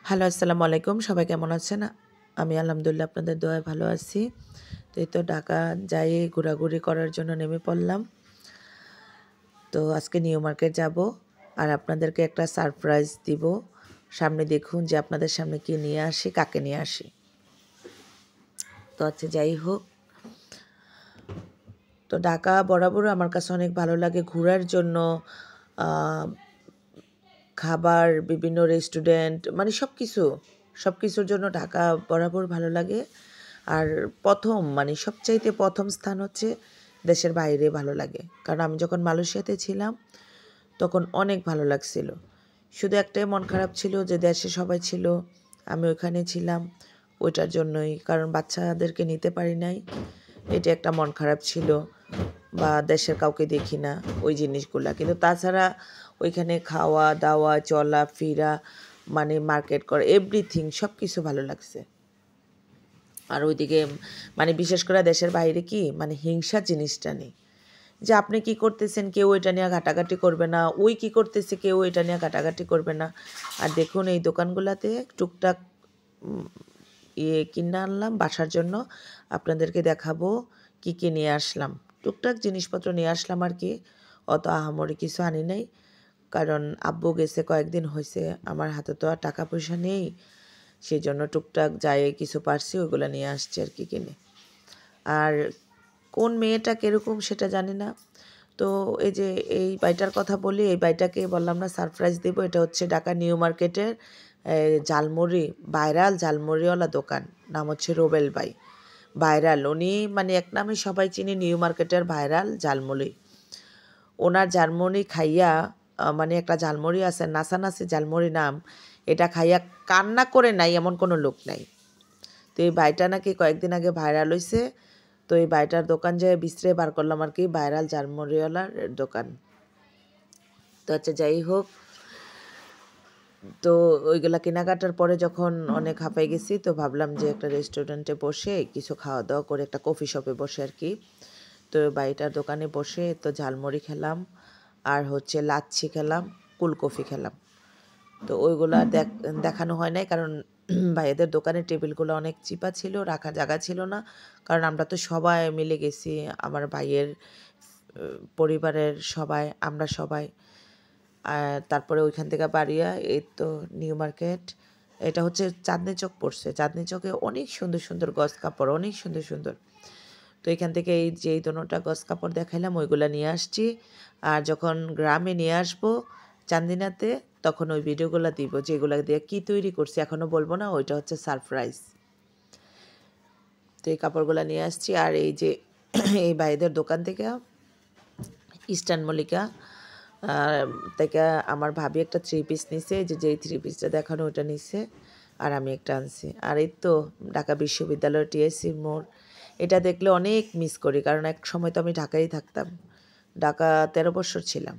Hello, আসসালামু আলাইকুম। সবাই কেমন আছেন? আমি আলহামদুলিল্লাহ আপনাদের দোয়ায় ভালো আছি। তো এই তো ঢাকা যাই ঘোরাঘুরি করার জন্য নেমে পড়লাম। তো আজকে নিউ মার্কেট যাব আর আপনাদেরকে একটা সারপ্রাইজ দিব। সামনে দেখুন যে আপনাদের সামনে কি নিয়ে আসি, কাকে নিয়ে আসি। তো আচ্ছা যাই হোক, তো ঢাকা বরাবর আমার কাছে অনেক ভালো লাগে ঘোরার জন্য। আহ, খাবার, বিভিন্ন রেস্টুরেন্ট মানে সব কিছুর জন্য ঢাকা বরাবর ভালো লাগে। আর সবচাইতে প্রথম স্থান হচ্ছে দেশের বাইরে ভালো লাগে, কারণ আমি যখন মালয়েশিয়াতে ছিলাম তখন অনেক ভালো লাগছিল। শুধু একটাই মন খারাপ ছিল যে দেশে সবাই ছিল, আমি ওইখানে ছিলাম, ওইটার জন্যই, কারণ বাচ্চাদেরকে নিতে পারি নাই। এটা একটা মন খারাপ ছিল, বা দেশের কাউকে দেখি না ওই জিনিসগুলা। কিন্তু তাছাড়া ওইখানে খাওয়া দাওয়া, চলা ফেরা, মানে মার্কেট করা, এভরিথিং সব কিছু ভালো লাগছে। আর ওইদিকে বিশেষ করে দেশের বাইরে কি হিংসা জিনিসটা নেই, যে আপনি কি করতেছেন কেউ এটা নিয়ে ঘাটাঘাটি করবে না, ওই কি করতেছে কেউ এটা নিয়ে ঘাটাঘাটি করবে না। আর দেখুন এই দোকানগুলোতে টুকটাক কিনে আনলাম বাসার জন্য, আপনাদেরকে দেখাবো কি কি নিয়ে আসলাম। টুকটাক জিনিসপত্র নিয়ে আসলাম আর কি, অত আহামরি কিছু আনি নাই, কারণ আব্বু গেছে কয়েকদিন হয়েছে, আমার হাতে তো আর টাকা পয়সা নেই, সেই জন্য টুকটাক যাই কিছু পারছি ওইগুলো নিয়ে আসছি আর কি কিনে। আর কোন মেয়েটা কীরকম সেটা জানি না। তো এই যে এই বাড়িটার কথা বলি, এই বাড়িটাকে বললাম না সারপ্রাইজ দেবো, এটা হচ্ছে ঢাকা নিউ মার্কেটের ঝালমুড়ি, ভাইরাল ঝালমুড়িওয়ালা দোকান, নাম হচ্ছে রোবেল ভাই। ভাইরাল উনি, এক নামে সবাই চিনি, নিউ মার্কেটের ভাইরাল ঝালমুড়ি। ওনার ঝালমুড়ি খাইয়া একটা ঝালমুড়ি আছে নাসানাসি ঝালমুড়ি নাম, এটা খাইয়া কান্না করে নাই এমন কোনো লোক নাই। তো এই ভাইটা নাকি কয়েকদিন আগে ভাইরাল হয়েছে। তো এই ভাইটার দোকান যেয়ে বিছড়ে বার করলাম আর কি, ভাইরাল ঝালমুড়িওয়ালার দোকান। তো আচ্ছা যাই হোক, তো ওইগুলা কেনাকাটার পরে যখন অনেক হাঁপাই গেছি, তো ভাবলাম যে একটা রেস্টুরেন্টে বসে কিছু খাওয়া দাওয়া করে, একটা কফি শপে বসে আর কি। তো বাড়িটার দোকানে বসে তো ঝালমুড়ি খেলাম, আর হচ্ছে লাচ্ছি খেলাম, কুল কফি খেলাম। তো ওইগুলা দেখানো হয় নাই, কারণ ভাইয়াদের দোকানের টেবিলগুলো অনেক চিপা ছিল, রাখার জায়গা ছিল না, কারণ আমরা তো সবাই মিলে গেছি, আমার ভাইয়ের পরিবারের সবাই, আমরা সবাই। আর তারপরে ওইখান থেকে বাড়িয়া এই তো নিউ মার্কেট, এটা হচ্ছে চাঁদনি চক পড়ছে, চাঁদনি চকে অনেক সুন্দর সুন্দর গস কাপড়, অনেক সুন্দর সুন্দর। তো এখান থেকে এই যে এই দোনোটা গস কাপড় দেখাইলাম, ওইগুলা নিয়ে আসছি। আর যখন গ্রামে নিয়ে আসবো চান্দিনাতে, তখন ওই ভিডিওগুলো দিব, যেগুলো দিয়ে কী তৈরি করছি এখনও বলবো না, ওইটা হচ্ছে সারপ্রাইজ। তো এই কাপড়গুলো নিয়ে আসছি। আর এই যে এই ভাইদের দোকান থেকে, ইস্টার্ন মল্লিকা থেকে আমার ভাবি একটা 3 পিস নিছে, যেই 3 পিসটা দেখানো ওটা নিছে, আর আমি একটা আনছি। আর এই তো ঢাকা বিশ্ববিদ্যালয়ের টিএসসি মোড়, এটা দেখলে অনেক মিস করি, কারণ এক সময় তো আমি ঢাকায় থাকতাম, ঢাকা 13 বছর ছিলাম।